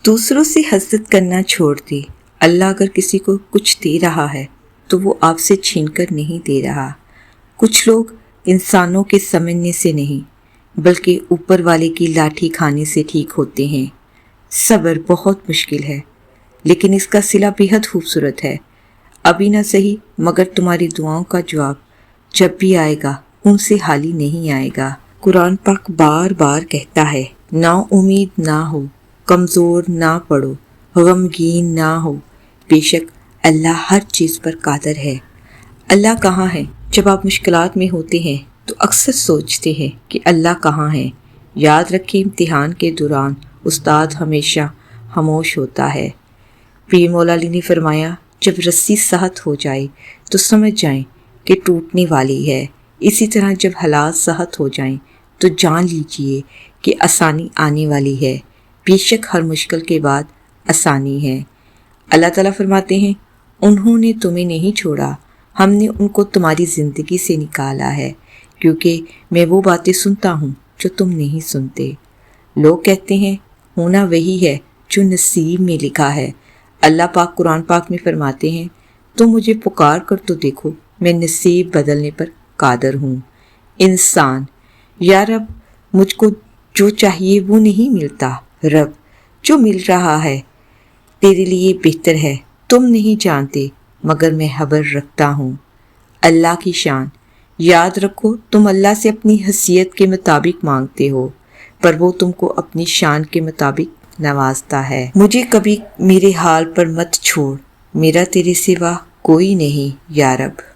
دوسروں سے حسد کرنا چھوڑ دے۔ اللہ اگر کسی کو کچھ دے رہا ہے تو وہ آپ سے چھین کر نہیں دے رہا۔ کچھ لوگ انسانوں کے سمجھنے سے نہیں بلکہ اوپر والے کی لاٹھی کھانے سے ٹھیک ہوتے ہیں۔ صبر بہت مشکل ہے لیکن اس کا صلہ بہت خوبصورت ہے۔ ابھی نہ صحیح مگر تمہاری دعاؤں کا جواب جب بھی آئے گا ان سے حالی نہیں آئے گا۔ قرآن پاک بار بار کہتا ہے نا امید نہ ہو، کمزور نہ پڑو، غمگین نہ ہو، بے شک اللہ ہر چیز پر قادر ہے۔ اللہ کہاں ہے؟ جب آپ مشکلات میں ہوتے ہیں تو اکثر سوچتے ہیں کہ اللہ کہاں ہے۔ یاد رکھیں امتحان کے دوران استاد ہمیشہ خاموش ہوتا ہے۔ پیر مولا علی نے فرمایا جب رسی سخت ہو جائے تو سمجھ جائیں کہ ٹوٹنے والی ہے، اسی طرح جب حالات سخت ہو جائیں تو جان لیجئے کہ آسانی آنے والی ہے۔ بے شک ہر مشکل کے بعد آسانی ہے۔ اللہ تعالیٰ فرماتے ہیں انہوں نے تمہیں نہیں چھوڑا، ہم نے ان کو تمہاری زندگی سے نکالا ہے کیونکہ میں وہ باتیں سنتا ہوں جو تم نہیں سنتے۔ لوگ کہتے ہیں ہونا وہی ہے جو نصیب میں لکھا ہے۔ اللہ پاک قرآن پاک میں فرماتے ہیں تم مجھے پکار کر تو دیکھو، میں نصیب بدلنے پر قادر ہوں۔ انسان یا رب مجھ کو جو چاہیے وہ نہیں ملتا، رب جو مل رہا ہے تیرے لیے بہتر ہے، تم نہیں جانتے مگر میں خبر رکھتا ہوں۔ اللہ کی شان یاد رکھو تم اللہ سے اپنی حیثیت کے مطابق مانگتے ہو پر وہ تم کو اپنی شان کے مطابق نوازتا ہے۔ مجھے کبھی میرے حال پر مت چھوڑ، میرا تیرے سوا کوئی نہیں یا رب۔